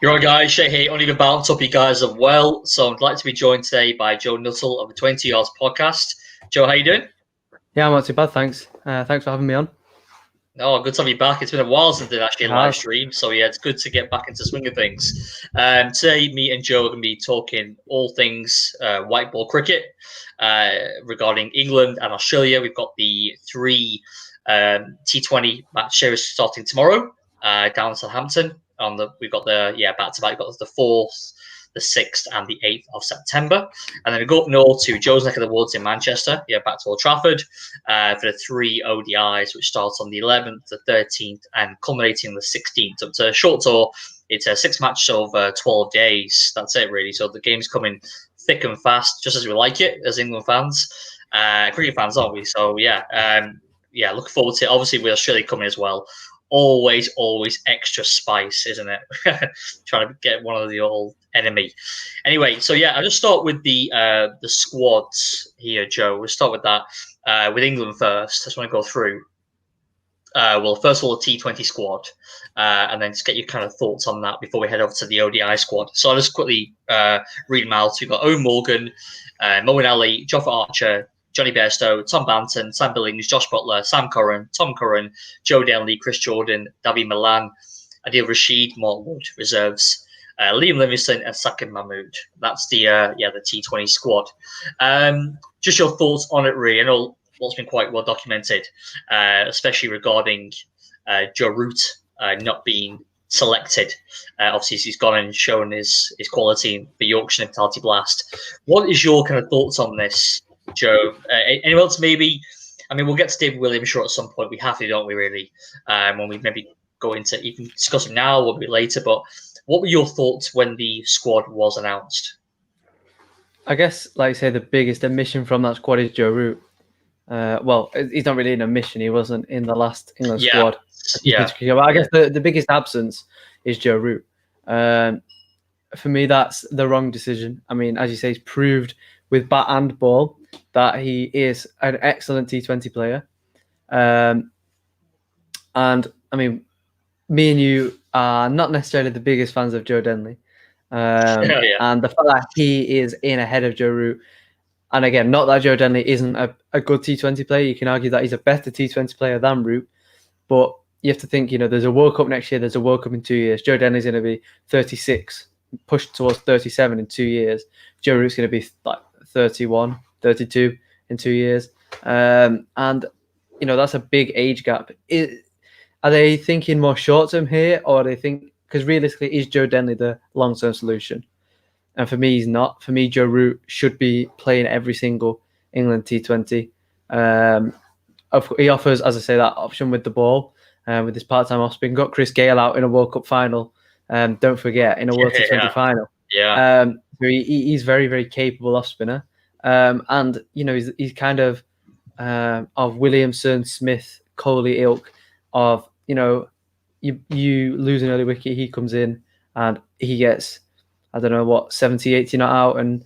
You're right, guys. Shay here. Only about hope you guys are well. So I'd like to be joined today by Joe Nuttall of the 20 Yards podcast. Joe, how you doing? Yeah, I'm not too bad, thanks. Thanks for having me on. Oh, good to have you back. It's been a while since I did actually It a live has. stream. So yeah, it's good to get back into the swing of things. Today, me and Joe are going to be talking all things white ball cricket regarding England and Australia. We've got the three T20 match series starting tomorrow down in Southampton. We've got the back to back. We've got the 4th, the 6th, and the 8th of September, and then we go up north to Joe's neck of the woods in Manchester. Yeah, back to Old Trafford for the 3 ODIs, which starts on the 11th, the 13th, and culminating on the 16th. So it's a short tour. It's a 6 match over 12 days. That's it, really. So the game's coming thick and fast, just as we like it as England fans, cricket fans, aren't we? So looking forward to it. Obviously, with Australia coming as well. Always extra spice, isn't it? Trying to get one of the old enemy. Anyway, so yeah, I'll just start with the squads here, Joe. We'll start with that. With England first. I just want to go through. Well, first of all, the T20 squad, and then just get your kind of thoughts on that before we head over to the ODI squad. So I'll just quickly read them out. We've got Owen Morgan, Moeen Ali, Joffa Archer, Johnny Bairstow, Tom Banton, Sam Billings, Josh Butler, Sam Curran, Tom Curran, Joe Denley, Chris Jordan, David Milan, Adil Rashid, Morton Wood, reserves, Liam Livingston, and Sakib Mahmood. That's the T20 squad. Just your thoughts on it, really. I know what's been quite well documented, especially regarding Joe Root not being selected. Obviously, he's gone and shown his quality for Yorkshire and Vitality Blast. What is your kind of thoughts on this, Joe? Anyone else maybe? I mean, we'll get to David Williams sure at some point. We have to, don't we, really? When we maybe go into, you can discuss him now or a bit later, but what were your thoughts when the squad was announced? I guess, like I say, the biggest omission from that squad is Joe Root. Well, he's not really an omission. He wasn't in the last England squad. Yeah. But I guess the biggest absence is Joe Root. For me, that's the wrong decision. I mean, as you say, he's proved with bat and ball that he is an excellent T20 player. And I mean, me and you are not necessarily the biggest fans of Joe Denley. And the fact that he is in ahead of Joe Root, and again, not that Joe Denley isn't a good T20 player. You can argue that he's a better T20 player than Root, but you have to think, there's a World Cup next year, there's a World Cup in 2 years. Joe Denley's going to be 36, pushed towards 37 in 2 years. Joe Root's going to be like 31, 32 in 2 years. And, that's a big age gap. Are they thinking more short-term here, or are they think, because realistically, is Joe Denley the long-term solution? And for me, he's not. For me, Joe Root should be playing every single England T20. He offers, as I say, that option with the ball, with his part-time off spin. Got Chris Gale out in a World Cup final. Don't forget, in a World T20 final. Yeah. He's very, very capable off spinner. And he's kind of Williamson, Smith, Coley ilk of you lose an early wicket, he comes in and he gets, I don't know what, 70, 80 not out, and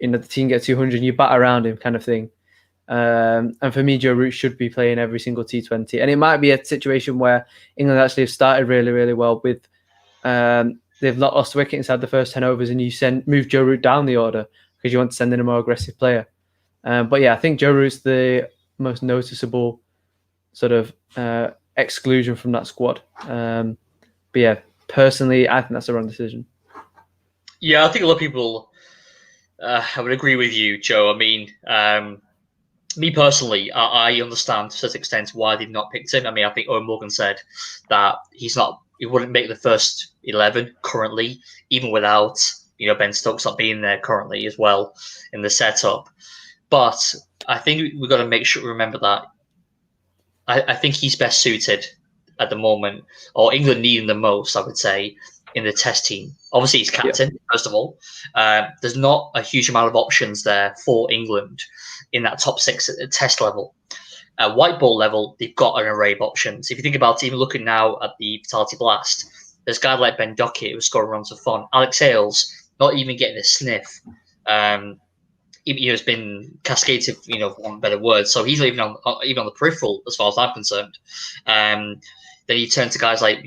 the team gets 200 and you bat around him kind of thing. And for me, Joe Root should be playing every single T20. And it might be a situation where England actually have started really, really well with they've not lost a wicket inside the first 10 overs, and you move Joe Root down the order because you want to send in a more aggressive player. But yeah, I think Joe Root's the most noticeable sort of exclusion from that squad. But yeah, personally, I think that's the wrong decision. Yeah, I think a lot of people, I would agree with you, Joe. I mean, me personally, I understand to a certain extent why they've not picked him. I mean, I think Owen Morgan said that he wouldn't make the first 11 currently, even without, Ben Stokes not being there currently as well in the setup. But I think we've got to remember that I think he's best suited at the moment, or England need him the most, I would say, in the test team. Obviously, he's captain, first of all. There's not a huge amount of options there for England in that top 6 at the test level. At white ball level, they've got an array of options. If you think about it, even looking now at the Vitality Blast, there's guys like Ben Dockett who's scoring runs for fun. Alex Hales, not even getting a sniff. Has been cascaded, for one better word. So he's even on the peripheral as far as I'm concerned. then you turn to guys like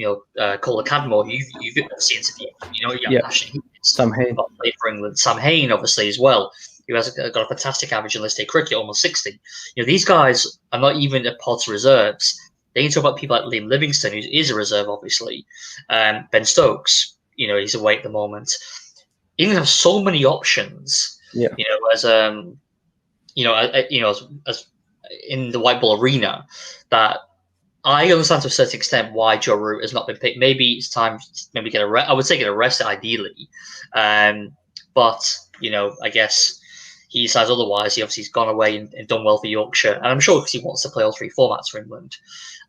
Colin Cadmore, who you've obviously interviewed. You got Ashley Sam Hain, played for England. Sam Hain, obviously, as well, who has got a fantastic average in list A cricket, almost 60. These guys are not even a part of reserves. Then you talk about people like Liam Livingstone, who is a reserve, obviously. Ben Stokes, he's away at the moment. England have so many options. Yeah. As in the white ball arena, that I understand to a certain extent why Joe Root has not been picked. Maybe it's time to get arrested. I would say get arrested ideally, but I guess he decides otherwise. He's gone away and done well for Yorkshire, and I'm sure because he wants to play all three formats for England.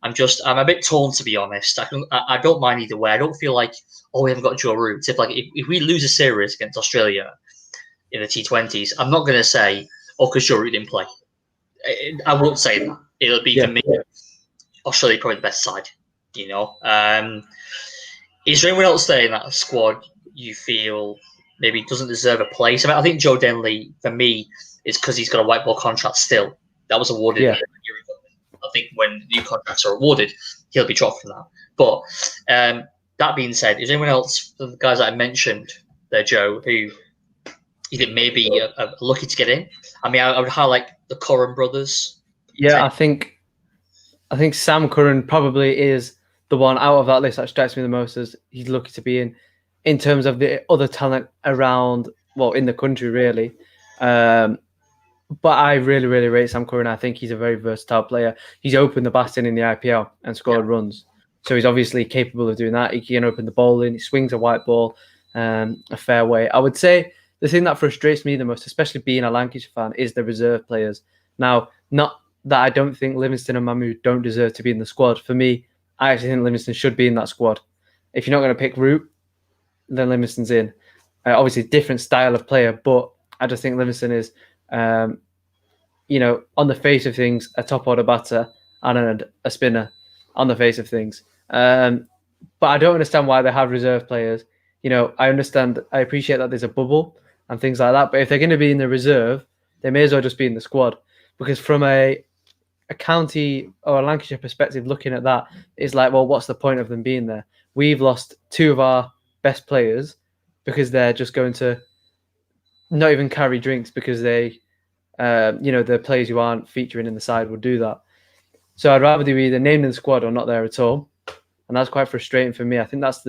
I'm a bit torn, to be honest. I don't mind either way. I don't feel like we haven't got Joe Root. If we lose a series against Australia in the T20s, I'm not going to say because Joe Root didn't play. I won't say that. It'll be for me. Australia probably the best side. Is there anyone else there in that squad you feel maybe doesn't deserve a place? I think Joe Denley, for me, is because he's got a white ball contract still. That was awarded a year ago. I think when new contracts are awarded, he'll be dropped from that. But that being said, is there anyone else, the guys that I mentioned there, Joe, who you think maybe are lucky to get in? I would highlight the Curran brothers. Yeah, I think Sam Curran probably is the one out of that list that strikes me the most as he's lucky to be in terms of the other talent around, in the country, really. But I really, really rate Sam Curran. I think he's a very versatile player. He's opened the batting in the IPL and scored runs. So he's obviously capable of doing that. He can open the bowling. He swings a white ball a fair way. I would say the thing that frustrates me the most, especially being a Lancashire fan, is the reserve players. Now, not that I don't think Livingstone and Mahmood don't deserve to be in the squad. For me, I actually think Livingstone should be in that squad. If you're not going to pick Root, then Livingstone's in. Obviously, different style of player, but I just think Livingstone is, on the face of things, a top order batter and a spinner on the face of things. But I don't understand why they have reserve players. I appreciate that there's a bubble and things like that, but if they're going to be in the reserve, they may as well just be in the squad. Because from a county or a Lancashire perspective, looking at that, it's like, well, what's the point of them being there? We've lost two of our best players because they're just going to not even carry drinks because the players who aren't featuring in the side will do that. So I'd rather they be either named in the squad or not there at all. And that's quite frustrating for me. I think that's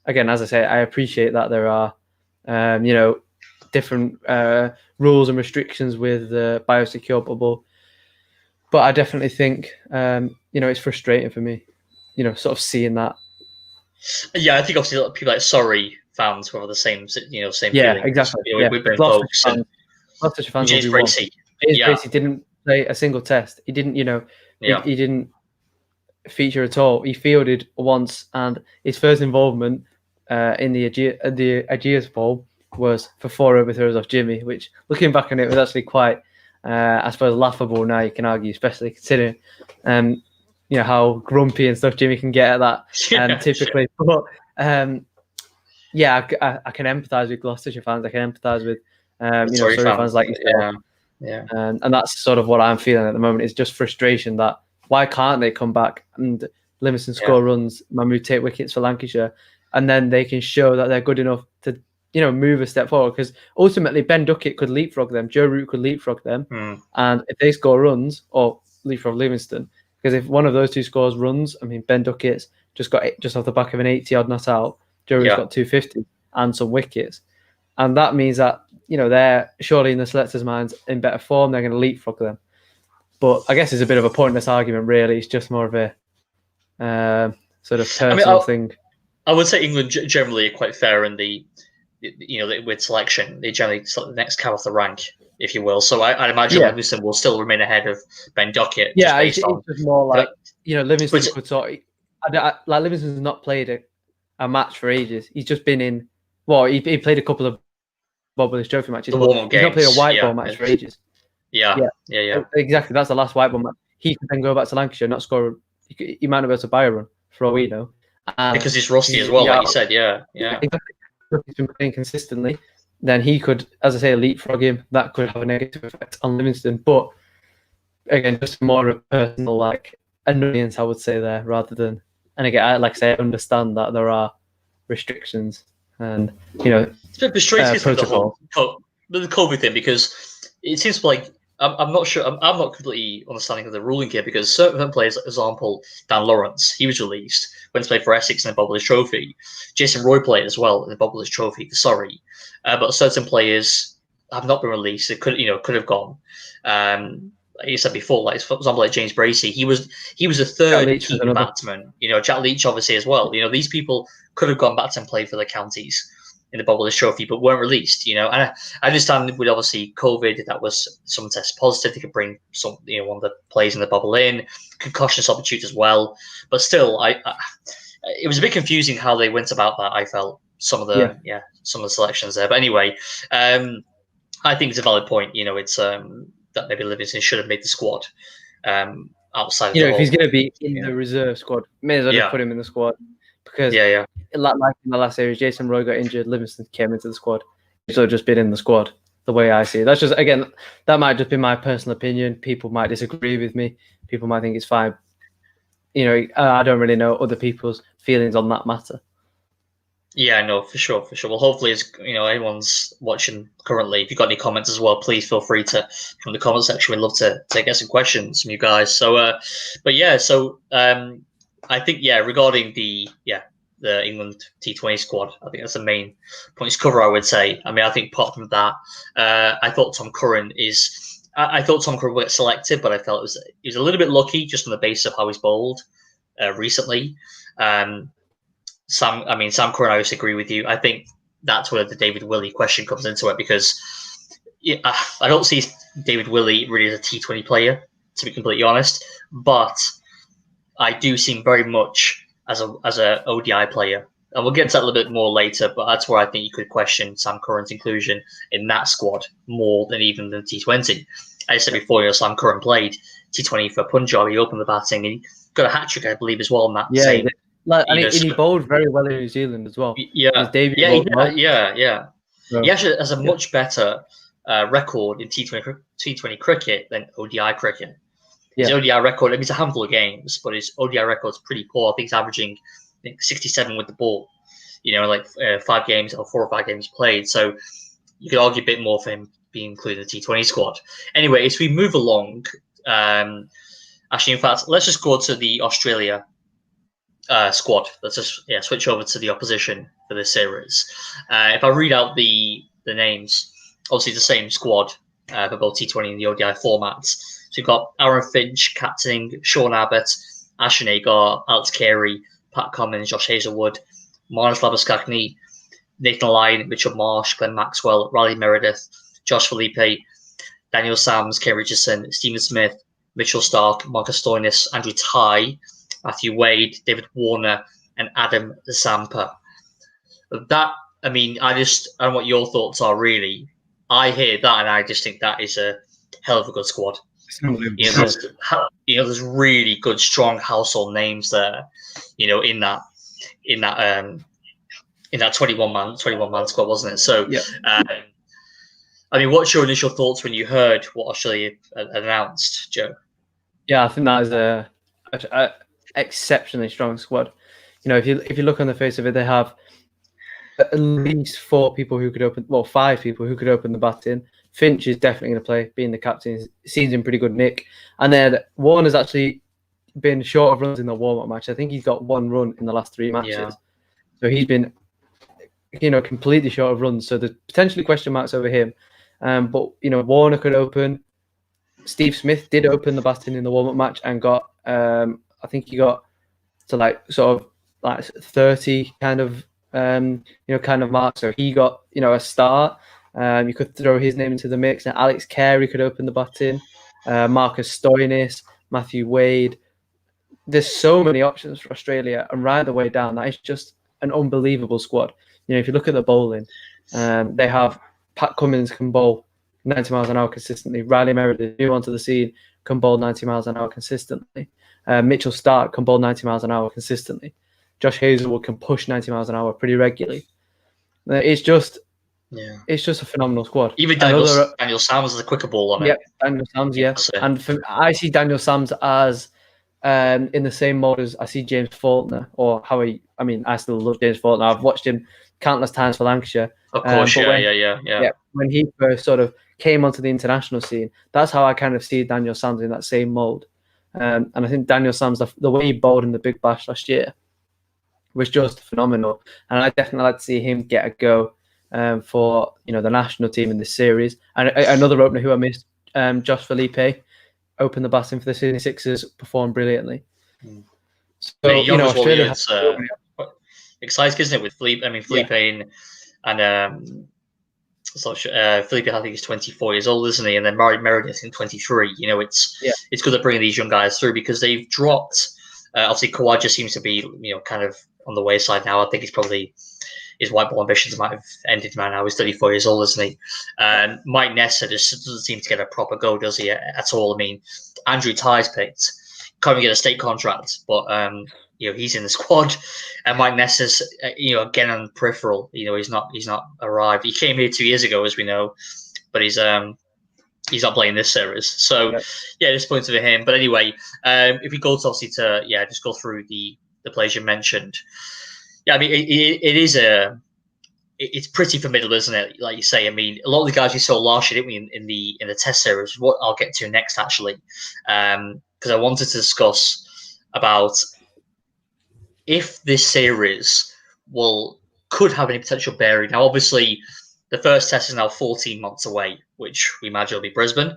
again, as I say, I appreciate that there are, different rules and restrictions with the biosecure bubble. But I definitely think, it's frustrating for me, sort of seeing that. Yeah, I think obviously people like Surrey fans who have the same Yeah, feelings. exactly. We've been folks. Gloucestershire fans James Bracey. Bracey didn't play a single test. He didn't, he didn't feature at all. He fielded once, and his first involvement in the Aegeus Bowl was for 4 overthrows off Jimmy, which, looking back on it, was actually quite, I suppose, laughable now, you can argue, especially considering, how grumpy and stuff Jimmy can get at that typically. But, I can empathise with Gloucestershire fans. I can empathise with, Surrey fans like yourself. Yeah. And that's sort of what I'm feeling at the moment. It's just frustration that why can't they come back and Livingstone score runs, Mahmood take wickets for Lancashire, and then they can show that they're good enough to, move a step forward. Because ultimately, Ben Duckett could leapfrog them, Joe Root could leapfrog them, and if they score runs, or leapfrog Livingstone, because if one of those two scores runs, Ben Duckett's just got just off the back of an 80-odd not out, Joe Root's got 250 and some wickets, and that means that they're surely in the selectors' minds in better form. They're going to leapfrog them. But I guess it's a bit of a pointless argument, really. It's just more of a sort of personal thing. I would say England generally are quite fair in the, with selection. They generally select the next cab off the rank, if you will. So I'd imagine Livingstone will still remain ahead of Ben Duckett. Yeah, it's just more like, Livingstone could sort of, like Livingstone's not played a match for ages. He's just been in, he played a couple of Bob Willis Trophy matches. He's not played a white ball match for ages. Yeah. Exactly. That's the last white ball match. He could then go back to Lancashire, not score. He might not be able to buy a run, for all we know. Because he's rusty as well, like you said. Yeah. Exactly. If he's been playing consistently, then he could, as I say, leapfrog him. That could have a negative effect on Livingstone. But again, just more of a personal annoyance, I would say there, rather than And again, like I say, I understand that there are restrictions and it's a bit frustrating with protocol. the COVID thing, because it seems like I'm not sure. I'm not completely understanding of the ruling here, because certain players, like, for example, Dan Lawrence, he was released, went to play for Essex in the Bob Willis Trophy. Jason Roy played as well in the Bob Willis Trophy. Sorry, but certain players have not been released. They could have gone. Like you said before, like for example, like James Bracey, he was a third team batsman. Jack Leach obviously as well. These people could have gone back and played for the counties in the Bob Willis Trophy, but weren't released. And I understand with obviously COVID, that was some test positive. They could bring some, one of the players in the bubble in, concussion substitute as well. But still, it was a bit confusing how they went about that. I felt some of the some of the selections there. But anyway, I think it's a valid point. It's that maybe Livingston should have made the squad outside. If he's going to be in the reserve squad, may as well just put him in the squad, because like in the last series, Jason Roy got injured, Livingston came into the squad. So just been in the squad, the way I see it. That's just, again, that might just be my personal opinion. People might disagree with me. People might think it's fine. I don't really know other people's feelings on that matter. Yeah, no, for sure. Well, hopefully, as anyone's watching currently, if you've got any comments as well, please feel free to come in the comment section. We'd love to get some questions from you guys. So, I think regarding the England T20 squad, I think that's the main point to cover, I would say. I mean, I think apart from that, I thought Tom Curran would get selected, but I felt he was a little bit lucky just on the basis of how he's bowled recently. Sam Curran, I disagree with you. I think that's where the David Willey question comes into it, because I don't see David Willey really as a T20 player, to be completely honest, but I do see him very much as a ODI player. And we'll get to that a little bit more later, but that's where I think you could question Sam Curran's inclusion in that squad more than even the T20. As I said before, Sam Curran played T20 for Punjab. He opened the batting and he got a hat-trick, I believe, as well in that same. He bowled very well in New Zealand as well. Yeah. Yeah. He actually has a much better record in T20 cricket than ODI cricket. His ODI record, it's a handful of games, but his ODI record's pretty poor. I think he's averaging 67 with the ball, 5 games or 4 or 5 games played. So you could argue a bit more for him being included in the T20 squad. Anyway, as we move along, actually, in fact, let's just go to the Australia squad. Let's just switch over to the opposition for this series. If I read out the names, obviously the same squad for both T20 and the ODI formats. So you've got Aaron Finch captaining, Sean Abbott, Ashton Agar, Alex Carey, Pat Cummins, Josh Hazlewood, Marnus Labuschagne, Nathan Lyon, Mitchell Marsh, Glenn Maxwell, Riley Meredith, Josh Felipe, Daniel Sams, Ken Richardson, Stephen Smith, Mitchell Stark, Marcus Stoinis, Andrew Tye, Matthew Wade, David Warner, and Adam Zampa. That, I don't know what your thoughts are, really. I hear that and I just think that is a hell of a good squad. There's really good, strong household names there, in that 21 man squad, wasn't it? So, what's your initial thoughts when you heard what Australia announced, Joe? Yeah, I think that is a exceptionally strong squad. If you look on the face of it, they have at least 4 people who could open, 5 people who could open the batting. Finch is definitely going to play, being the captain. Seems in pretty good nick. And then Warner's actually been short of runs in the warm-up match. I think he's got 1 run in the last 3 matches. Yeah. So he's been, completely short of runs. So there's potentially question marks over him. But Warner could open. Steve Smith did open the batting in the warm-up match and got, I think he got to 30 kind of mark. So he got, a start. You could throw his name into the mix. And Alex Carey could open the batting. Marcus Stoinis, Matthew Wade. There's so many options for Australia, and right the way down, that is just an unbelievable squad. If you look at the bowling, they have Pat Cummins can bowl 90 miles an hour consistently. Riley Meredith, new onto the scene, can bowl 90 miles an hour consistently. Mitchell Stark can bowl 90 miles an hour consistently. Josh Hazlewood can push 90 miles an hour pretty regularly. It's just a phenomenal squad. Even Daniel Sams has a quicker ball on it. Yeah, Daniel Sams, yes. And I see Daniel Sams as in the same mode as I see James Faulkner, or how I still love James Faulkner. I've watched him countless times for Lancashire. Of course, but yeah. When he first sort of came onto the international scene, that's how I kind of see Daniel Sams in that same mold. And I think Daniel Sams, the way he bowled in the Big Bash last year was just phenomenal. And I definitely like to see him get a go for the national team in this series. And another opener who I missed, Josh Felipe, opened the batting for the Sydney Sixers, performed brilliantly. So Australia it's exciting, isn't it? With Felipe, Felipe and Felipe, I think he's 24 years old, isn't he? And then Meredith in 23. It's good at bringing these young guys through because they've dropped. Obviously, Khawaja seems to be kind of on the wayside now. I think he's probably his white ball ambitions might have ended now. He's 34 years old, isn't he? And Mike Nessa just doesn't seem to get a proper go, does he, at all? I mean, Andrew Ty's picked, can't even get a state contract, but he's in the squad. And Mike Nessa's again on peripheral. He's not arrived. He came here 2 years ago, as we know, but he's not playing this series. So disappointed for him. But anyway, if we go to just go through the players you mentioned. Yeah, I mean, it's pretty formidable, isn't it? Like you say, I mean, a lot of the guys we saw last year, didn't we, in the Test series? What I'll get to next, actually, because I wanted to discuss about if this series could have any potential bearing. Now, obviously, the first Test is now 14 months away, which we imagine will be Brisbane.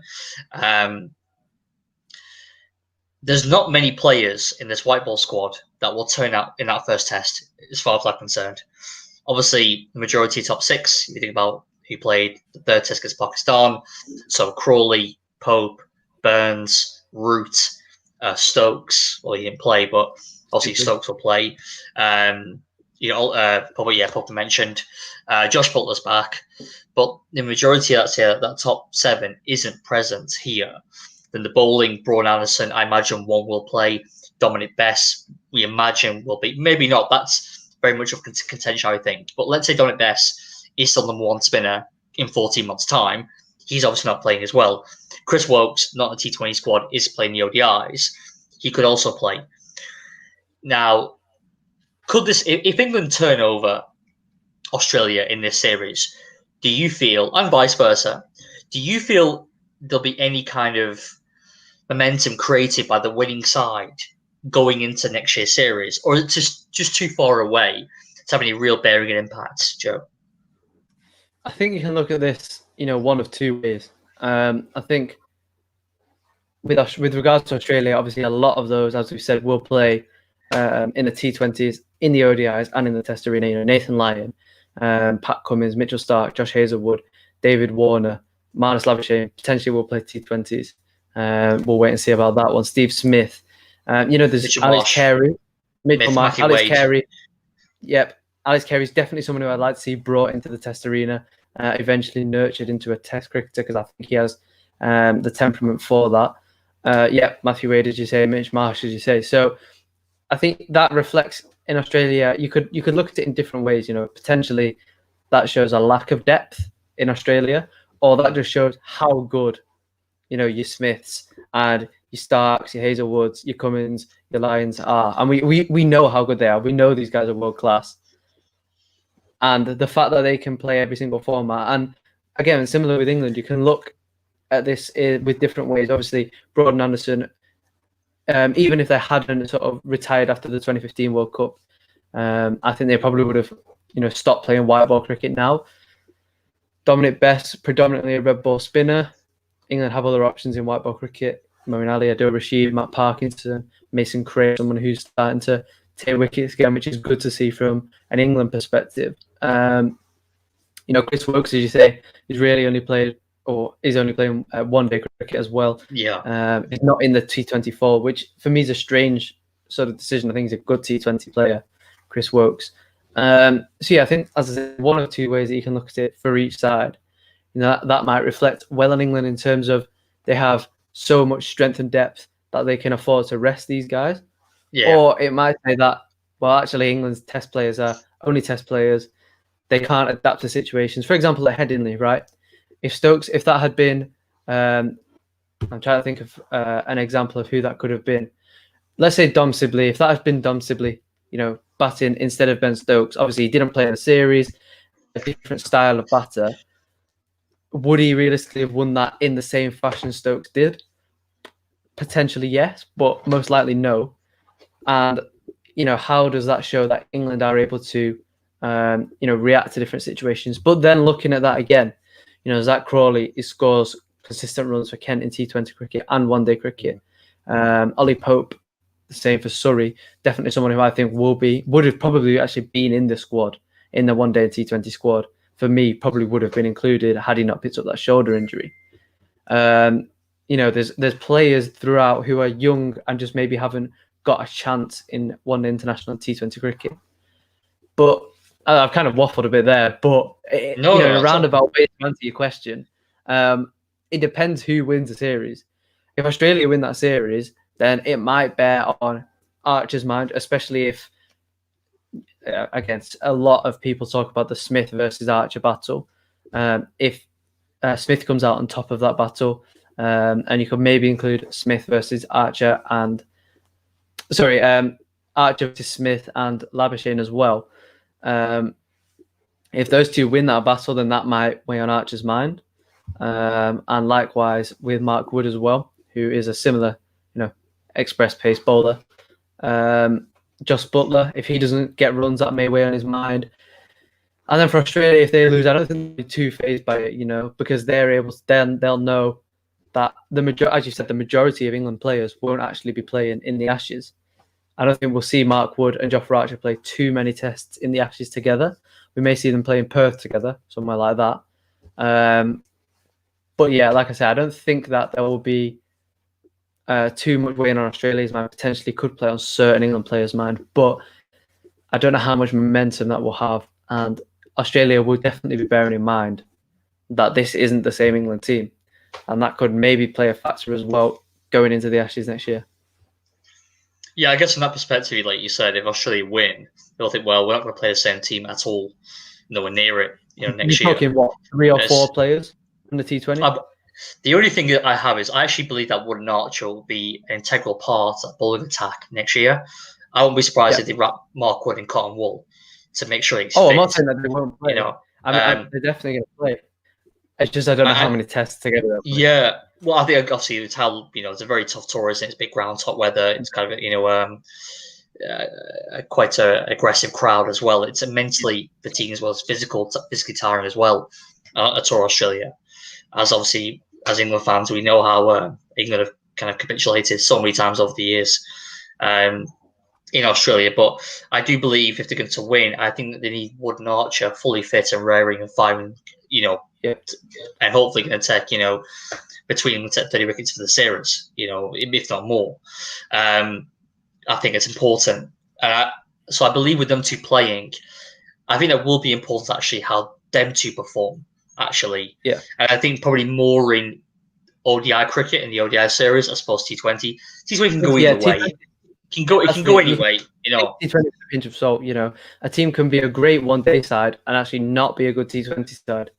There's not many players in this white ball squad that will turn out in that first Test, as far as I'm concerned. Obviously, the majority top six, if you think about who played the third Test against Pakistan. So Crawley, Pope, Burns, Root, Stokes. Well, he didn't play, but obviously Stokes will play. Pope mentioned. Josh Butler's back. But the majority of that top seven isn't present here. Then the bowling, Braun Anderson, I imagine one will play. Dominic Bess, we imagine will be. Maybe not. That's very much of contention, I think. But let's say Dominic Bess is still number one spinner in 14 months' time. He's obviously not playing as well. Chris Wokes, not the T20 squad, is playing the ODIs. He could also play. Now, could this, if England turn over Australia in this series, do you feel, and vice versa, do you feel there'll be any kind of momentum created by the winning side going into next year's series, or is it just too far away to have any real bearing and impact, Joe? I think you can look at this, one of two ways. I think with regards to Australia, obviously a lot of those, as we said, will play in the T20s, in the ODIs, and in the Test arena. Nathan Lyon, Pat Cummins, Mitchell Starc, Josh Hazlewood, David Warner, Marnus Labuschagne potentially will play T20s. We'll wait and see about that one. Steve Smith, there's Mitchell Alex Marsh. Carey, Mitchell Marsh, Alex Wade. Carey. Yep, Alex Carey is definitely someone who I'd like to see brought into the Test arena, eventually nurtured into a Test cricketer, because I think he has the temperament for that. Matthew Wade, as you say, Mitch Marsh, as you say. So I think that reflects in Australia. You could look at it in different ways. Potentially that shows a lack of depth in Australia, or that just shows how good, your Smiths and your Starks, your Hazlewoods, your Cummins, your Lions are. And we know how good they are. We know these guys are world class. And the fact that they can play every single format. And again, similar with England, you can look at this with different ways. Obviously, Braun and Anderson, even if they hadn't sort of retired after the 2015 World Cup, I think they probably would have, stopped playing white ball cricket now. Dominic Bess, predominantly a red ball spinner. England have other options in white ball cricket. Moeen Ali, Adil Rashid, Matt Parkinson, Mason Craig, someone who's starting to take wickets again, which is good to see from an England perspective. Chris Wokes, as you say, is only playing one-day cricket as well. Yeah. He's not in the T24, which for me is a strange sort of decision. I think he's a good T20 player, Chris Wokes. I think, as I said, one of two ways that you can look at it for each side. That might reflect well on England in terms of they have so much strength and depth that they can afford to rest these guys. Yeah. Or it might say that, well, actually, England's Test players are only Test players. They can't adapt to situations. For example, at Headingley, right? If that had been, I'm trying to think of an example of who that could have been. let's say Dom Sibley, if that had been Dom Sibley, batting instead of Ben Stokes, obviously he didn't play in the series, a different style of batter. Would he realistically have won that in the same fashion Stokes did? Potentially yes, but most likely no. And how does that show that England are able to react to different situations? But then looking at that again, Zach Crawley, he scores consistent runs for Kent in T20 cricket and one-day cricket. Ollie Pope, the same for Surrey. Definitely someone who I think would have probably actually been in the squad, in the one-day T20 squad. For me, probably would have been included had he not picked up that shoulder injury. There's players throughout who are young and just maybe haven't got a chance in one international T20 cricket. But I've kind of waffled a bit there. But in a roundabout way to answer your question, it depends who wins the series. If Australia win that series, then it might bear on Archer's mind, especially if, against a lot of people talk about the Smith versus Archer battle. If Smith comes out on top of that battle, and you could maybe include Smith versus Archer and Archer versus Smith and Labuschagne as well. If those two win that battle, then that might weigh on Archer's mind. And likewise with Mark Wood as well, who is a similar, express pace bowler. Josh Butler, if he doesn't get runs, that may weigh on his mind. And then for Australia, if they lose, I don't think they'll be too fazed by it, because they're able to, then they'll know that as you said, the majority of England players won't actually be playing in the Ashes. I don't think we'll see Mark Wood and Jofra Archer play too many tests in the Ashes together. We may see them play in Perth together, somewhere like that. But yeah, like I said, I don't think that there will be too much weighing on Australia's mind. Potentially could play on certain England players' mind, but I don't know how much momentum that will have. And Australia will definitely be bearing in mind that this isn't the same England team. And that could maybe play a factor as well going into the Ashes next year. Yeah, I guess from that perspective, like you said, if Australia win, they'll think, well, we're not going to play the same team at all, nowhere near it, next year. You're talking, what, 3 or 4 players in the T20? The only thing that I have is I actually believe that Wood and Archer will be an integral part of bowling attack next year. I won't be surprised if they wrap Mark Wood in cotton wool to make sure he's fit. I'm not saying that they won't play. They're definitely going to play. It's just I don't know how many tests together. Yeah, well, I think obviously it's a very tough tour, isn't it? It's big ground, hot weather. It's kind of quite an aggressive crowd as well. It's immensely fatiguing as well as physically tiring as well. A tour Australia, as obviously as England fans, we know how England have kind of capitulated so many times over the years in Australia. But I do believe if they're going to win, I think that they need Wood and Archer fully fit and raring and firing, and hopefully going to take, between 30 wickets for the series, if not more. I think it's important. So I believe with them two playing, I think that will be important actually how them two perform, actually. Yeah. And I think probably more in ODI cricket in the ODI series as opposed to T20. T20 can go either way. It can go anyway, T20 is a pinch of salt, A team can be a great one-day side and actually not be a good T20 side.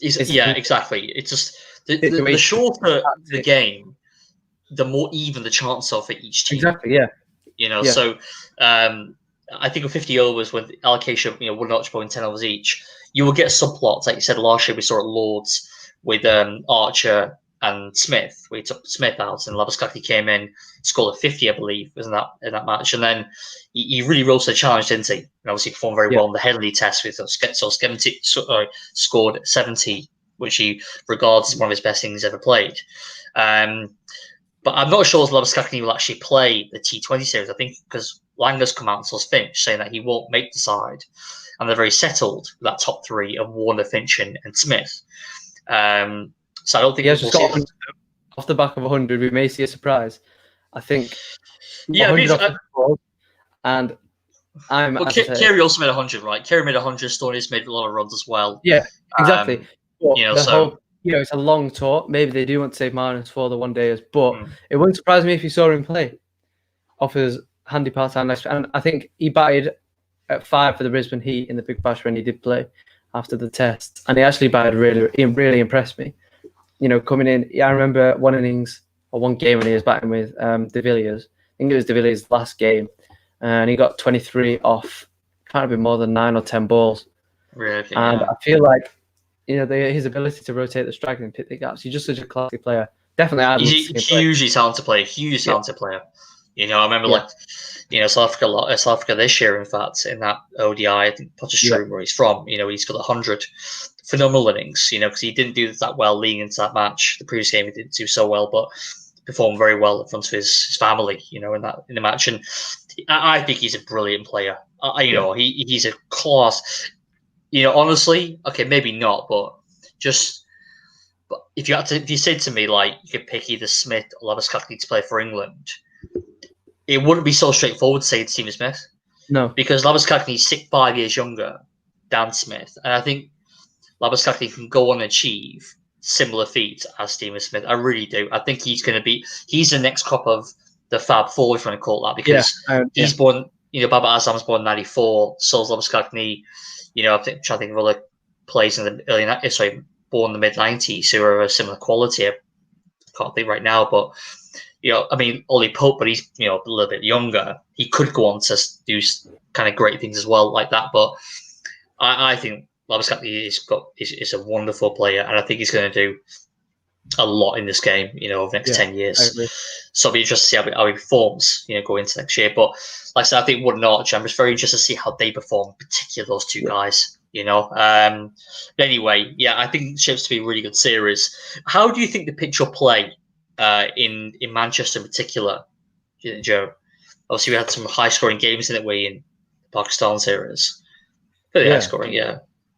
Exactly. It's just the shorter the game, the more even the chance of for each team. Exactly, yeah. So I think with 50 overs, with the allocation of Wood and Archer bowling 10 overs each, you will get subplots. Like you said, last year we saw at Lords with Archer and Smith. We took Smith out, and Labuschagne came in, scored a 50, I believe, in that match. And then he really rose to the challenge, didn't he? And obviously performed very well in the Headley test with scored 70, which he regards as one of his best things ever played. But I'm not sure if Labuschagne will actually play the T20 series. I think because Langer's come out and told Finch saying that he won't make the side, and they're very settled with that top three of Warner, Finch, and Smith. So I don't think we'll see off the back of 100. We may see a surprise. I think. Yeah, and Kerry also made 100, right? Kerry made 100. Stoneys made a lot of runs as well. Yeah, exactly. It's a long tour. Maybe they do want to save margins for the one-dayers, but it wouldn't surprise me if you saw him play off his handy part-time list. And I think he batted at 5 for the Brisbane Heat in the Big Bash when he did play after the test, and he actually batted really impressed me. Coming in, I remember one innings or one game when he was batting with De Villiers. think it was De Villiers' last game, and he got 23 off. Can't have been more than 9 or 10 balls. Really, and yeah. I feel like his ability to rotate the striker and pick the gaps. He's just such a classy player. Definitely, He's a hugely talented player. Huge talented player. I remember South Africa this year, in fact, in that ODI, I think Potchefstroom, where he's from, he's got 100 phenomenal innings, because he didn't do that well leading into that match. The previous game he didn't do so well, but performed very well in front of his family, in the match. And I think he's a brilliant player. He's a class. Honestly, okay, maybe not, but if you said to me, like, you could pick either Smith or Labuschagne to play for England, it wouldn't be so straightforward to say it's Stephen Smith. No, because Labuschagne is 5 years younger than Smith, and I think Labuschagne can go on and achieve similar feats as Stephen Smith. I really do. I think he's the next crop of the Fab Four, if you want to call it that, because he's born. Baba Azam's born in '94. So's Labuschagne. I'm trying to think of other players in the born in the mid '90s who are of a similar quality. I can't think right now, but Ollie Pope, but he's a little bit younger. He could go on to do kind of great things as well, like that. But I think Labuschagne is a wonderful player, and I think he's going to do a lot in this game, over the next 10 years. So I'll be interested to see how he performs, going into next year. But like I said, I think Wood and Archer, I'm just very interested to see how they perform, particularly those two guys, But anyway, I think it shapes to be a really good series. How do you think the pitch will play in Manchester in particular, Joe? Obviously, we had some high-scoring games in it in Pakistan series. Pretty high-scoring,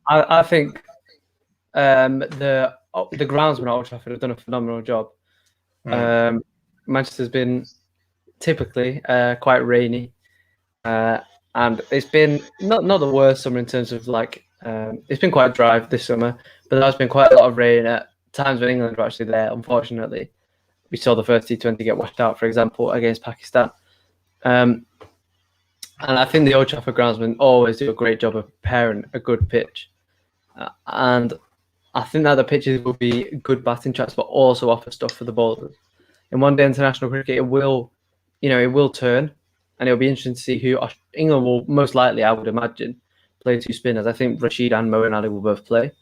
I think the groundsmen at Old Trafford have done a phenomenal job. Manchester's been typically quite rainy, and it's been not the worst summer in terms of it's been quite dry this summer, but there's been quite a lot of rain at times when England were actually there. Unfortunately, we saw the first T20 get washed out, for example, against Pakistan. And I think the Old Trafford groundsmen always do a great job of preparing a good pitch. And I think that the pitches will be good batting tracks, but also offer stuff for the bowlers. In one-day international cricket, it will turn, and it'll be interesting to see who England will most likely, I would imagine, play two spinners. I think Rashid and Moeen Ali will both play.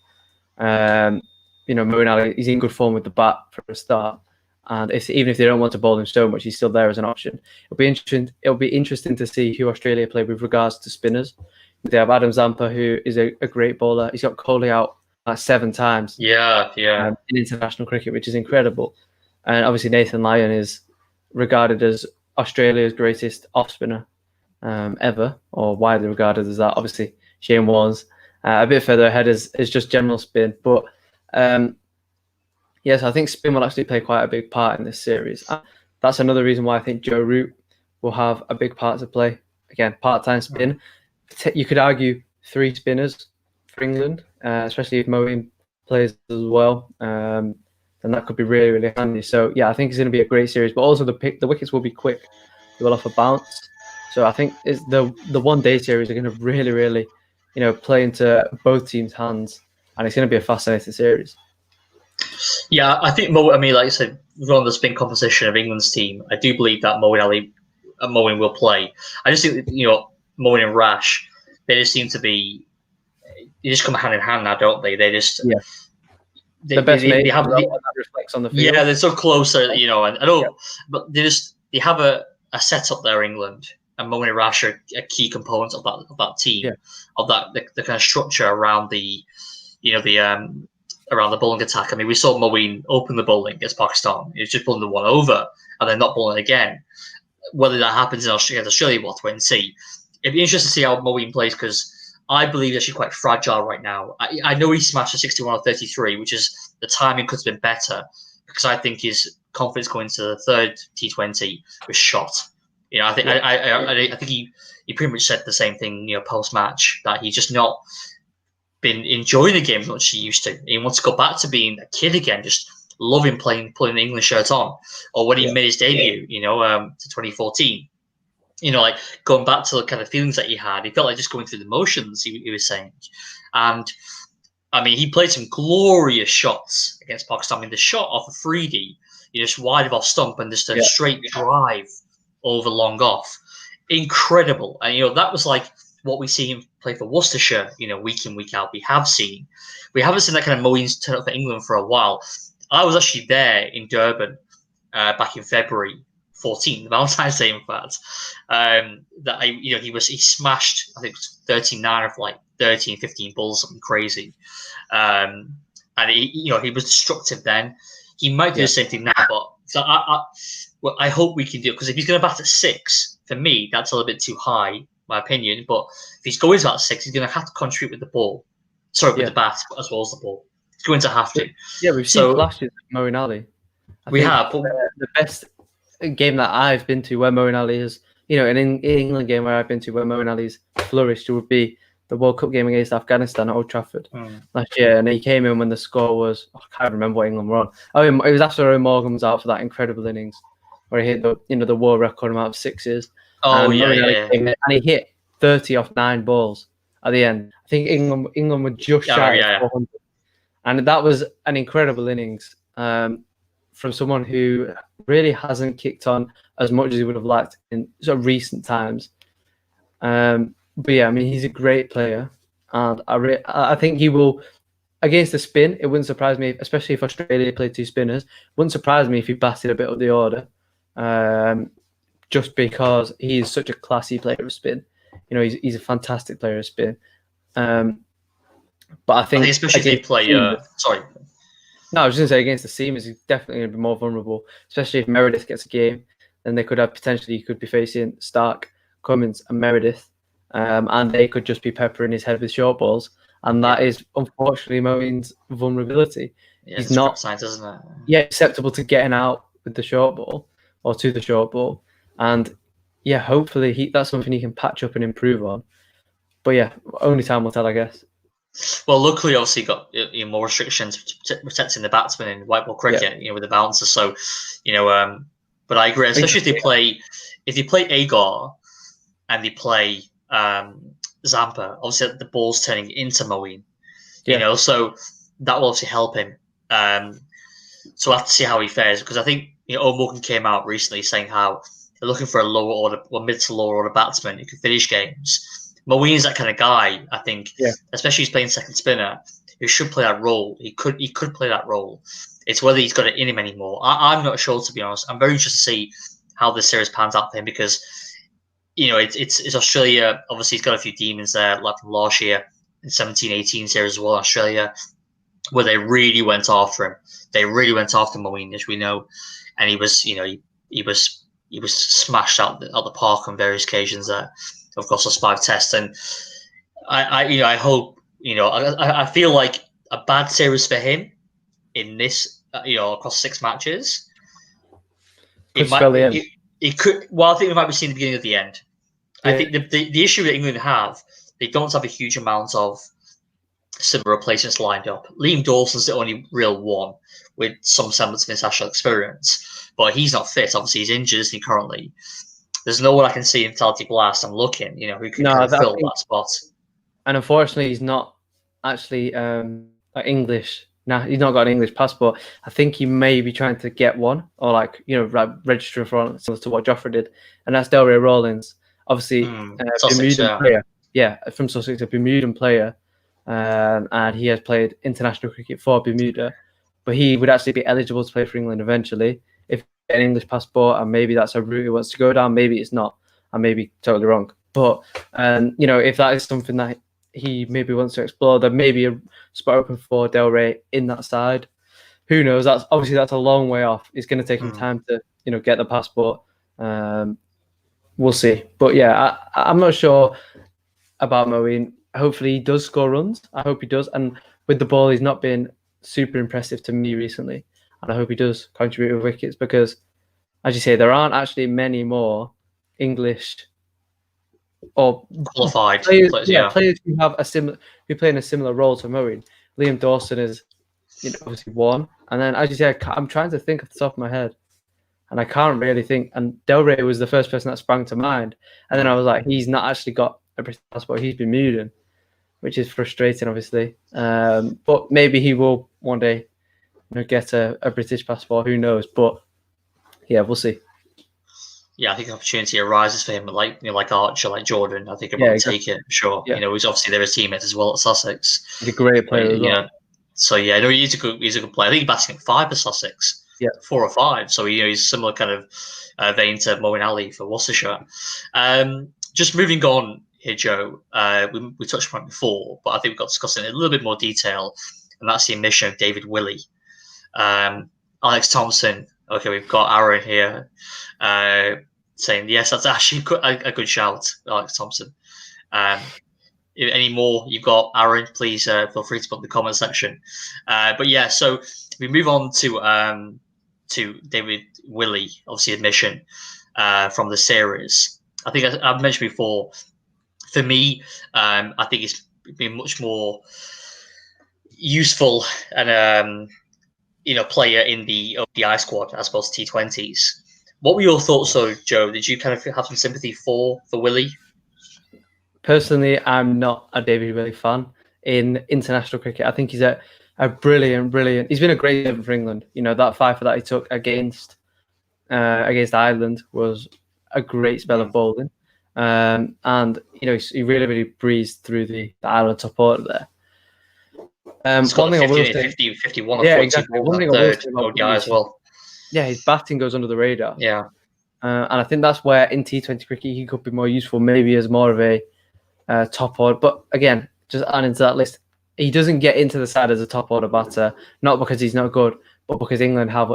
Moeen Ali, he's in good form with the bat for a start, and even if they don't want to bowl him so much, he's still there as an option. It'll be interesting to see who Australia play with regards to spinners. They have Adam Zampa, who is a great bowler. He's got Kohli out 7 times. In international cricket, which is incredible. And obviously Nathan Lyon is regarded as Australia's greatest off spinner ever, or widely regarded as that. Obviously Shane Warne's a bit further ahead as just general spin, but yes, I think spin will actually play quite a big part in this series. That's another reason why I think Joe Root will have a big part to play. Again, part-time spin. You could argue 3 spinners for England, especially if Moeen plays as well. Then that could be really, really handy. So I think it's going to be a great series. But also the wickets will be quick. They will offer bounce. So I think it's the one-day series are going to really, really, play into both teams' hands, and it's going to be a fascinating series. Yeah, I think like I said, on the spin composition of England's team, I do believe that Moeen will play. I just think Moeen and Rash, they just seem to be. They just come hand in hand now, don't they? They just the best they have that reflects on the field. Yeah, they're so close, and I know, but they have a setup there, England, and Moeen and Rash are a key component of that team, of that the kind of structure around the around the bowling attack. I mean, we saw Moeen open the bowling against Pakistan. He was just bowling the one over and then not bowling again. Whether that happens in Australia, we'll have to wait and see. It'd be interesting to see how Moeen plays, because I believe he's actually quite fragile right now. I know he smashed a 61 or 33, which is the timing could have been better, because I think his confidence going into the third T20 was shot. I think I think he pretty much said the same thing post match, that he's just not been enjoying the game as much as he used to. He wants to go back to being a kid again, just loving putting the England shirt on, or when he made his debut, to 2014. Like going back to the kind of feelings that he had. He felt like just going through the motions, he was saying. And I mean, he played some glorious shots against Pakistan. I mean, the shot off of Freedy, just wide of off stump, and just a straight drive over long off. Incredible. And, that was like what we see him play for Worcestershire, week in, week out. We haven't seen that kind of Moeen's turn up for England for a while. I was actually there in Durban back in February 14th, Valentine's Day, in fact. He smashed, I think it was 39 of like 13, 15 balls, something crazy. And he was destructive then. He might do the same thing now, but I hope we can do it, because if he's going to bat at 6, for me, that's a little bit too high, my opinion. But if he's going to bat 6, he's going to have to contribute with the ball. Sorry, with the bat as well as the ball. He's going to have to. Yeah, we've seen flashes of Moeen Ali. We have. But the best game that I've been to where Moeen Ali has, an England game where I've been to where Moeen Ali's flourished would be the World Cup game against Afghanistan at Old Trafford last year. And he came in when the score was, I can't remember what England were on. Oh, it was after Owen Morgan was out for that incredible innings where he hit the world record amount of 6s. Oh, and he hit 30 off 9 balls at the end. I think England were just shy of 400. And that was an incredible innings from someone who really hasn't kicked on as much as he would have liked in sort of recent times. But yeah, I mean, he's a great player, and I think he will, against the spin, it wouldn't surprise me, especially if Australia played 2 spinners, wouldn't surprise me if he batted a bit of the order, just because he is such a classy player of spin. He's a fantastic player of spin. But I think especially if they play, sorry. No, I was going to say against the seamers, he's definitely going to be more vulnerable, especially if Meredith gets a game. Then they could have potentially, could be facing Stark, Cummins and Meredith. And they could just be peppering his head with short balls, and that is unfortunately Moeen's vulnerability. Yeah, he's not science, isn't it? Yeah, acceptable to getting out with the short ball or to the short ball, and yeah, hopefully that's something he can patch up and improve on. But yeah, only time will tell, I guess. Well, luckily, obviously, got more restrictions protecting the batsman in white ball cricket, with the bouncers. So, but I agree, especially if they play Agar and they play Zampa, obviously the ball's turning into Moeen, so that will obviously help him. So we'll have to see how he fares, because I think Owen Morgan came out recently saying how they're looking for a lower order, mid to lower order batsman who can finish games. Moeen's that kind of guy, I think, especially he's playing second spinner, who should play that role. He could play that role. It's whether he's got it in him anymore. I'm not sure, to be honest. I'm very interested to see how this series pans out for him, because it's Australia. Obviously, he's got a few demons there, like from last year in 17-18 series as well, Australia, where they really went after him. They really went after Moeen, as we know, and he was smashed out the park on various occasions there. Of course, those 5 tests, and I hope I feel like a bad series for him in this across 6 matches. It could. Well, I think we might be seeing the beginning of the end. Yeah. I think the issue that England have, they don't have a huge amount of similar replacements lined up. Liam Dawson's the only real one with some semblance of international experience, but he's not fit. Obviously, he's injured, isn't he, currently? There's no one I can see in Talty Blast. I'm looking, who can fill that spot. And unfortunately, he's not actually English. Nah, he's not got an English passport. I think he may be trying to get one, or register for one, similar to what Joffrey did. And that's Delray Rawlins, obviously Bermudan player. Yeah, from Sussex, a Bermudan player, and he has played international cricket for Bermuda. But he would actually be eligible to play for England eventually if he had an English passport, and maybe that's a route he wants to go down. Maybe it's not. I may be totally wrong. But if that is something that he maybe wants to explore, there may be a spot open for Delray in that side. Who knows? That's a long way off. It's going to take him time to get the passport. We'll see. But yeah, I'm not sure about Moeen. Hopefully he does score runs. I hope he does. And with the ball, he's not been super impressive to me recently. And I hope he does contribute with wickets, because, as you say, there aren't actually many more English or qualified players who have who play in a similar role to Moeen. Liam Dawson is obviously one, and then, as you say, I'm trying to think off the top of my head, and I can't really think. And Delray was the first person that sprang to mind, and then I was like, he's not actually got a British passport. He's Bermudan, which is frustrating, obviously. But maybe he will one day get a British passport. Who knows? But yeah, we'll see. Yeah, I think the opportunity arises for him, like like Archer, like Jordan. I think he'll Yeah, probably exactly. take it. Sure, Yeah, he's obviously they're his teammates as well at Sussex. he's a great player as well. So yeah, no, he's a good player. I think he's batting at 5 for Sussex, Yeah. 4 or 5. So he's similar kind of vein to Moeen Ali for Worcestershire. Just moving on here, Joe. We touched on it before, but I think we've got to discuss it in a little bit more detail, and that's the admission of David Willey. Alex Thompson. Okay, we've got Aaron here saying yes, that's actually a good shout, Alex Thompson. If any more you've got, Aaron, please feel free to put in the comment section. But yeah, so we move on to David Willey, obviously admission from the series. I think I've mentioned before. For me, I think it's been much more useful and player in the ODI squad as opposed to T20s. What were your thoughts, though, Joe? Did you kind of have some sympathy for Willey? Personally, I'm not a David Willey fan in international cricket. I think he's a brilliant. He's been a great servant for England. That fifer that he took against Ireland was a great spell of bowling, and he really breezed through the Ireland top order there. One thing I will say, 51 or 40 one thing I will say about ODI as well. Yeah, his batting goes under the radar. Yeah, and I think that's where in T20 cricket he could be more useful, maybe as more of a top order. But again, just adding to that list, he doesn't get into the side as a top order batter, not because he's not good, but because England have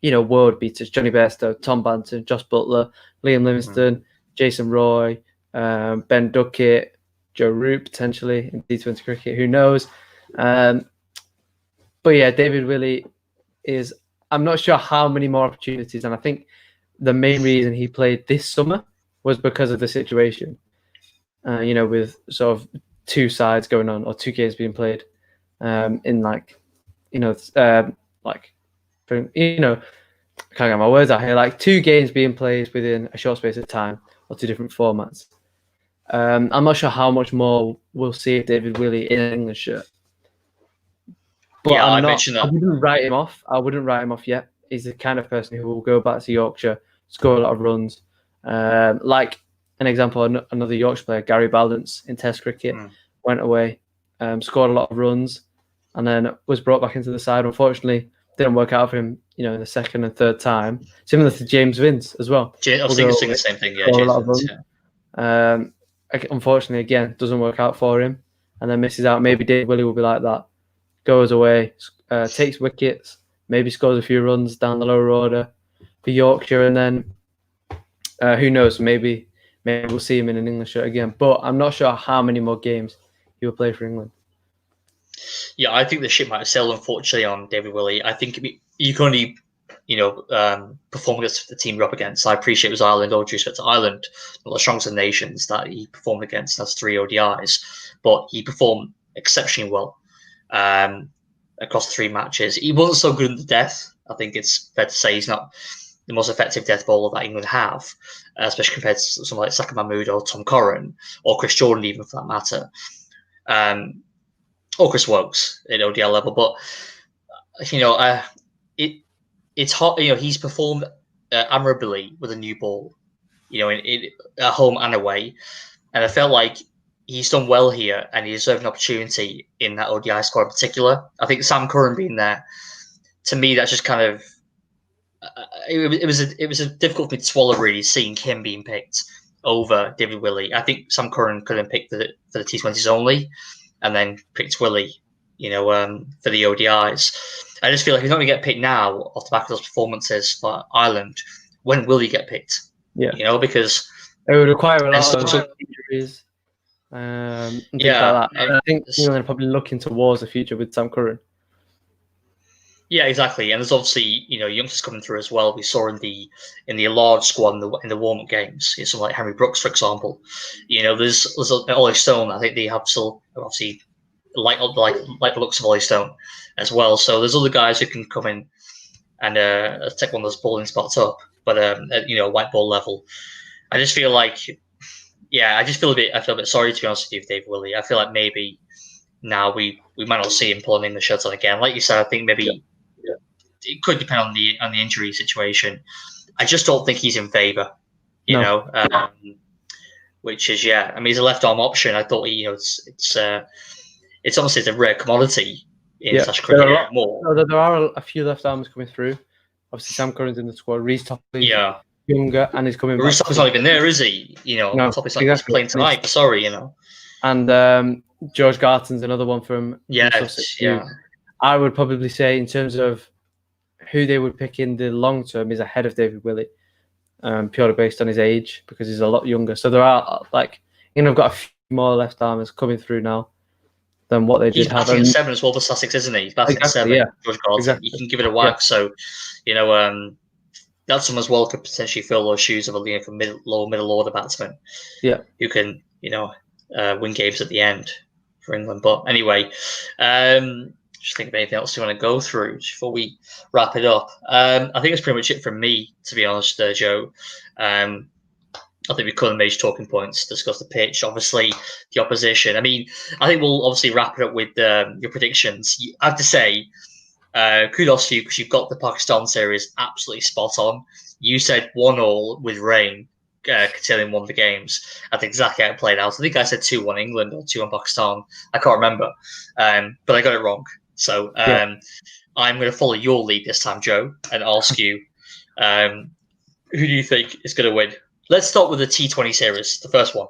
world beaters: Johnny Bairstow, Tom Banton, Josh Butler, Liam Livingstone, Jason Roy, Ben Duckett, Joe Root potentially in T20 cricket. Who knows? But yeah, David Willey is. I'm not sure how many more opportunities, and I think the main reason he played this summer was because of the situation. With sort of two sides going on or two games being played, in I can't get my words out here. Like 2 games being played within a short space of time or 2 different formats. I'm not sure how much more we'll see of David Willey in an England shirt. But yeah, I wouldn't write him off. I wouldn't write him off yet. He's the kind of person who will go back to Yorkshire, score a lot of runs. Like an example, another Yorkshire player, Gary Baldance in Test cricket, went away, scored a lot of runs, and then was brought back into the side. Unfortunately, didn't work out for him, in the second and third time. Similar to James Vince as well. I was thinking the same thing. Yeah, James Vince. Yeah. Unfortunately, again, doesn't work out for him, and then misses out. Maybe Dave Willey will be like that. Goes away, takes wickets, maybe scores a few runs down the lower order for Yorkshire, and then who knows? Maybe we'll see him in an English shirt again. But I'm not sure how many more games he will play for England. Yeah, I think the ship might have sailed, unfortunately, on David Willey. I think you can only, perform against the team you're up against. I appreciate it was Ireland, all due respect to Ireland, one of the strongest of nations that he performed against. That's 3 ODIs, but he performed exceptionally well across 3 matches. He wasn't so good in the death. I think it's fair to say he's not the most effective death bowler that England have, especially compared to someone like Saka Mahmood or Tom Curran or Chris Jordan, even for that matter. Or Chris Wokes at ODI level, but it's hot. He's performed admirably with a new ball, at home and away, and I felt like he's done well here, and he deserved an opportunity in that ODI squad in particular. I think Sam Curran being there, to me, that's just kind of it was a difficult for me to swallow, really, seeing him being picked over David Willey. I think Sam Curran could have picked for the T20s only, and then picked Willey, for the ODIs. I just feel like he's not going to get picked now off the back of those performances for Ireland. When will he get picked? Yeah, Because it would require a lot of injuries. Things like that. And I think England are probably looking towards the future with Sam Curran. Yeah, exactly. And there's obviously youngsters coming through as well. We saw in the large squad in the warm-up games. Someone like Henry Brooks, for example. There's Ollie Stone. I think they have still obviously like the looks of Ollie Stone as well. So there's other guys who can come in and take one of those bowling spots up. But at white ball level, I just feel like. Yeah, I feel a bit sorry, to be honest with you, Dave Willey. I feel like maybe now we might not see him pulling the shirt on again. Like you said, I think maybe it could depend on the injury situation. I just don't think he's in favour You No. know, which is I mean, he's a left arm option. I thought it's obviously a rare commodity in international cricket anymore. No, there are a few left arms coming through. Obviously, Sam Curran's in the squad. Reece Topley's younger and he's coming back. Reece Topley's not even there, is he? You know, no, Topley's not exactly. Playing tonight. Sorry, you know. And George Garton's another one from Sussex. Yeah. I would probably say in terms of who they would pick in the long term is ahead of David Willey, purely based on his age because he's a lot younger. So there are I've got a few more left armers coming through now than what they did have. He's batting at 7 as well for Sussex, isn't he? He's batting at 7. Yeah. George Garton. Exactly. You can give it a whack. Yeah. So, you know, that's someone as well could potentially fill those shoes of a lower middle order batsman. Yeah. Who can, win games at the end for England. But anyway, just think of anything else you want to go through before we wrap it up. I think that's pretty much it from me, to be honest, Joe. I think we covered the major talking points, discuss the pitch, obviously the opposition. I mean, I think we'll obviously wrap it up with your predictions. I have to say, kudos to you because you've got the Pakistan series absolutely spot on. You said 1-1 with rain, curtailing one of the games. That's exactly how it played out. I think I said 2-1 England or 2-1 Pakistan. I can't remember, but I got it wrong. So I'm going to follow your lead this time, Joe, and ask you, who do you think is going to win? Let's start with the T20 series, the first one.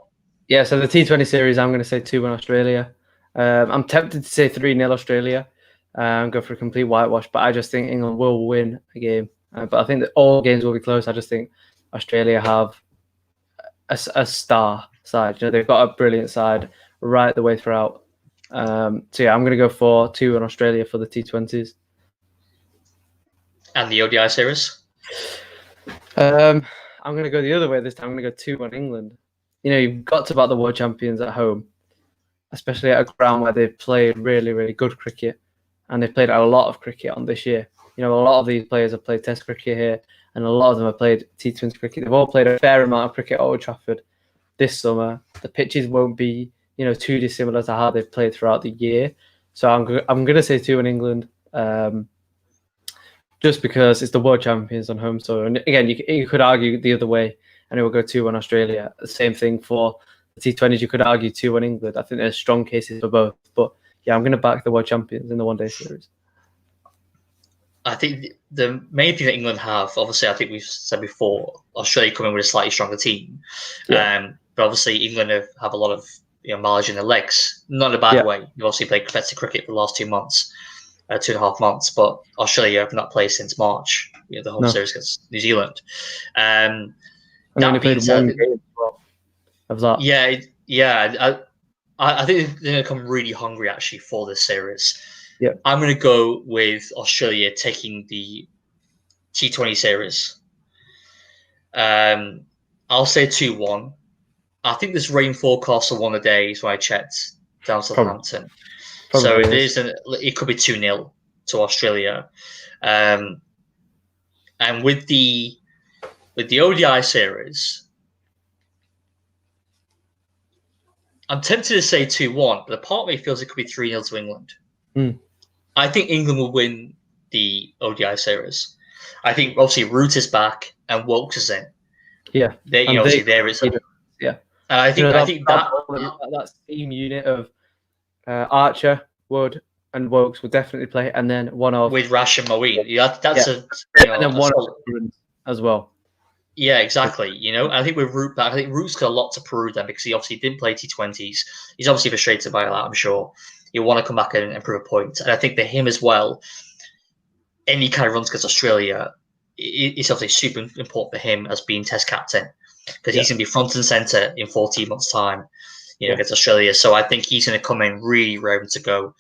Yeah, so the T20 series, I'm going to say 2-1 Australia. I'm tempted to say 3-0 Australia and go for a complete whitewash, but I just think England will win a game. But I think that all games will be close. I just think Australia have a star side. They've got a brilliant side right the way throughout. I'm going to go for 2-1 Australia for the T20s. And the ODI series? I'm going to go the other way this time. I'm going to go 2-1 England. You've got to back the world champions at home, especially at a ground where they've played really, really good cricket, and they've played a lot of cricket on this year. A lot of these players have played Test cricket here, and a lot of them have played T20 cricket. They've all played a fair amount of cricket at Old Trafford this summer. The pitches won't be, too dissimilar to how they've played throughout the year. So I'm going to say 2-1 England. Just because it's the world champions on home soil. And again, you could argue the other way, and it will go 2-1 Australia. The same thing for the T20s. You could argue 2-1 England. I think there's strong cases for both. But yeah, I'm going to back the world champions in the one-day series. I think the main thing that England have, obviously, I think we've said before, Australia coming with a slightly stronger team. Yeah. But obviously, England have a lot of mileage in their legs. Not in a bad way. You've obviously played competitive cricket for the last 2 months. 2.5 months, but Australia have not played since March. The home series against New Zealand. And only played one game as well of that. Yeah. I think they're going to come really hungry actually for this series. Yeah, I'm going to go with Australia taking the T20 series. I'll say 2-1. I think there's rain forecast for one of the days when I checked down Southampton. So it could be 2-0 to Australia, and with the ODI series, I'm tempted to say 2-1, but a part of me feels it could be 3-0 to England. I think England will win the ODI series. I think obviously Root is back and Wilkes is in. Yeah, obviously there is. Yeah, I think that team unit of Archer, Wood, and Wilkes will definitely play, and then one of with Rash and Moeen. And then one of as well. Yeah, exactly. I think with Root back, I think Root's got a lot to prove then because he obviously didn't play T20s. He's obviously frustrated by that, I'm sure. He'll want to come back and prove a point. And I think for him as well, any kind of runs against Australia, it's obviously super important for him as being Test captain because he's going to be front and centre in 14 months' time, against Australia. So I think he's going to come in really raring to go.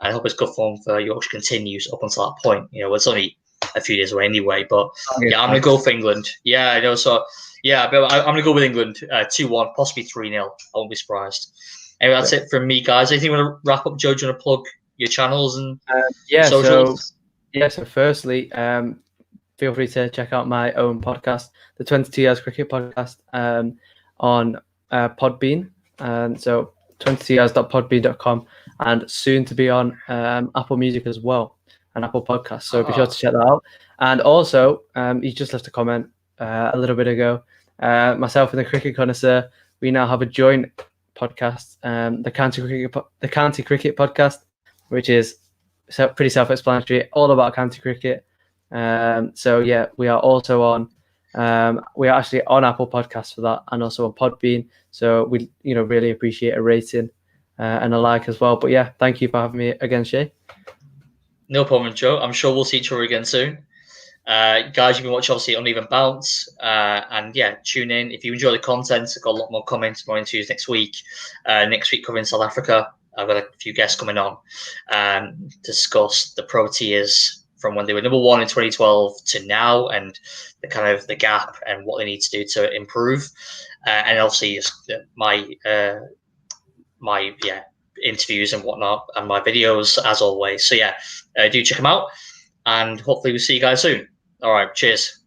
I hope his good form for Yorkshire continues up until that point. It's only a few days away anyway. But I'm going to go for England. Yeah, I know. So but I'm going to go with England 2-1, possibly 3-0. I won't be surprised. Anyway, that's it from me, guys. Anything you want to wrap up, Joe? Do you want to plug your channels and socials? So firstly, feel free to check out my own podcast, the 22 Years Cricket Podcast, on Podbean. So 22years.podbean.com, and soon to be on Apple Music as well, and Apple Podcasts. So be sure to check that out. And also, you just left a comment a little bit ago myself and the Cricket Connoisseur, we now have a joint podcast, the County Cricket Podcast, which is pretty self-explanatory, all about county cricket. So yeah, we are also on. We are actually on Apple Podcasts for that, and also on Podbean. So we, really appreciate a rating and a like as well. But yeah, thank you for having me again, Shay. No problem, Joe. I'm sure we'll see each other again soon. Guys, you've been watching obviously Uneven Bounce, and yeah, tune in if you enjoy the content. I've got a lot more comments, more interviews next week. Next week covering South Africa. I've got a few guests coming on discuss the Proteas from when they were number 1 in 2012 to now, and the kind of the gap and what they need to do to improve. And obviously my interviews and whatnot, and my videos as always. So yeah, do check them out, and hopefully we'll see you guys soon. All right, cheers.